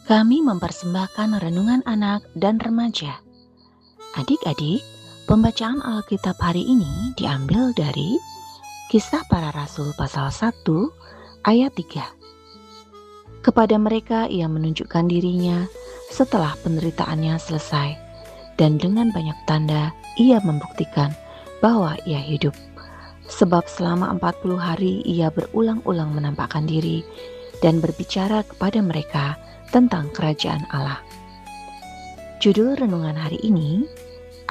Kami mempersembahkan renungan anak dan remaja. Adik-adik, pembacaan Alkitab hari ini diambil dari Kisah Para Rasul pasal 1 ayat 3. Kepada mereka ia menunjukkan dirinya setelah penderitaannya selesai, dan dengan banyak tanda ia membuktikan bahwa ia hidup. Sebab selama 40 hari ia berulang-ulang menampakkan diri dan berbicara kepada mereka tentang kerajaan Allah. Judul renungan hari ini,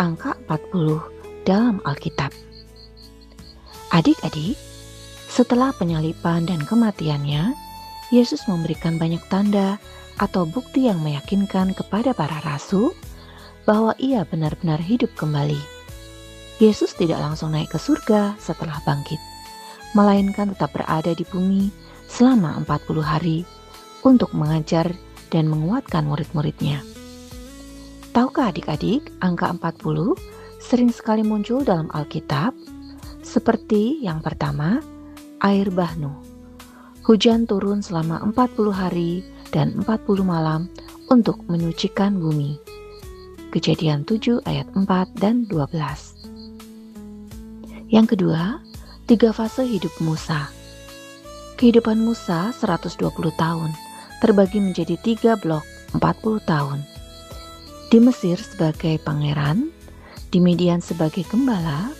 angka 40 dalam Alkitab. Adik-adik, setelah penyaliban dan kematiannya, Yesus memberikan banyak tanda atau bukti yang meyakinkan kepada para rasul bahwa ia benar-benar hidup kembali. Yesus tidak langsung naik ke surga setelah bangkit, melainkan tetap berada di bumi selama 40 hari untuk mengajar dan menguatkan murid-muridnya. Tahukah adik-adik, angka 40 sering sekali muncul dalam Alkitab, seperti yang pertama, air bahnu. Hujan turun selama 40 hari dan 40 malam untuk menyucikan bumi. Kejadian 7 ayat 4 dan 12. Yang kedua, 3 fase hidup Musa. Kehidupan Musa 120 tahun, terbagi menjadi 3 blok 40 tahun. Di Mesir sebagai pangeran, di Midian sebagai gembala,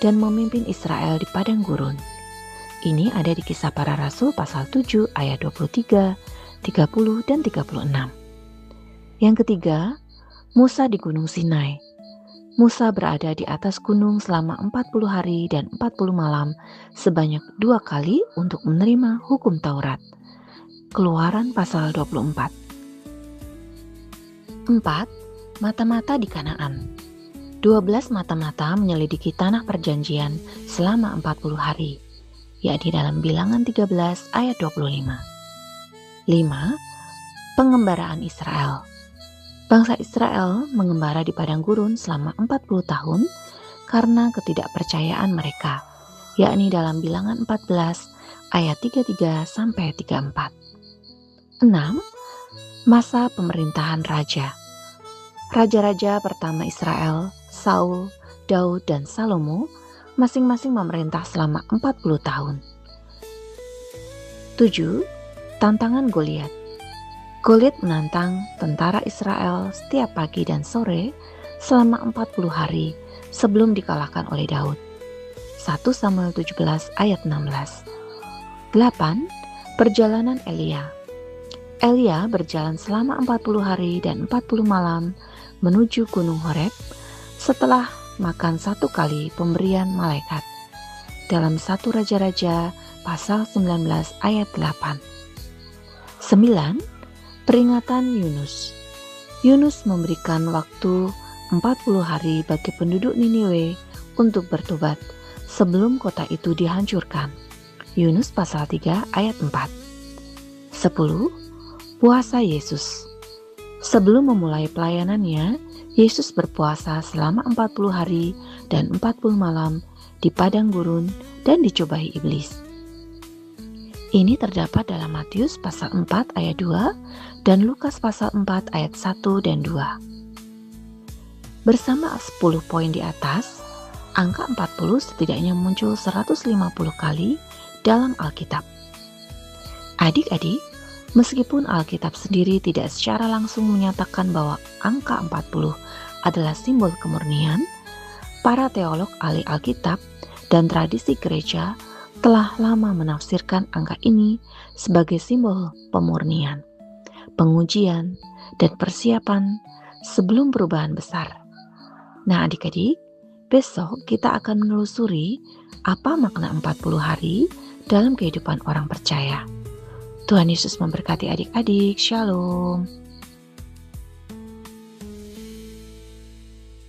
dan memimpin Israel di padang gurun. Ini ada di Kisah Para Rasul pasal 7 ayat 23, 30, dan 36. Yang ketiga, Musa di Gunung Sinai. Musa berada di atas gunung selama 40 hari dan 40 malam sebanyak 2 kali untuk menerima hukum Taurat. Keluaran pasal 24. 4. Mata-mata di Kanaan. 12 mata-mata menyelidiki tanah perjanjian selama 40 hari, yakni dalam Bilangan 13 ayat 25. 5. Pengembaraan Israel. Bangsa Israel mengembara di padang gurun selama 40 tahun karena ketidakpercayaan mereka, yakni dalam Bilangan 14 ayat 33 sampai 34. 6. Masa pemerintahan raja. Raja-raja pertama Israel, Saul, Daud, dan Salomo masing-masing memerintah selama 40 tahun. 7. Tantangan Goliat. Goliat menantang tentara Israel setiap pagi dan sore selama 40 hari sebelum dikalahkan oleh Daud. 1 Samuel 17 ayat 16. 8. Perjalanan Elia. Elia berjalan selama 40 hari dan 40 malam menuju Gunung Horeb setelah makan 1 kali pemberian malaikat. Dalam 1 Raja-Raja pasal 19 ayat 8. 9. Peringatan Yunus. Yunus memberikan waktu 40 hari bagi penduduk Niniwe untuk bertobat sebelum kota itu dihancurkan. Yunus pasal 3 ayat 4. 10. Puasa Yesus. Sebelum memulai pelayanannya, Yesus berpuasa selama 40 hari dan 40 malam di padang gurun dan dicobai iblis. Ini terdapat dalam Matius pasal 4 ayat 2 dan Lukas pasal 4 ayat 1 dan 2. Bersama 10 poin di atas, angka 40 setidaknya muncul 150 kali dalam Alkitab. Adik-adik, meskipun Alkitab sendiri tidak secara langsung menyatakan bahwa angka 40 adalah simbol kemurnian, para teolog ahli Alkitab dan tradisi gereja telah lama menafsirkan angka ini sebagai simbol pemurnian, pengujian, dan persiapan sebelum perubahan besar. Nah adik-adik, besok kita akan menelusuri apa makna 40 hari dalam kehidupan orang percaya. Tuhan Yesus memberkati adik-adik. Shalom.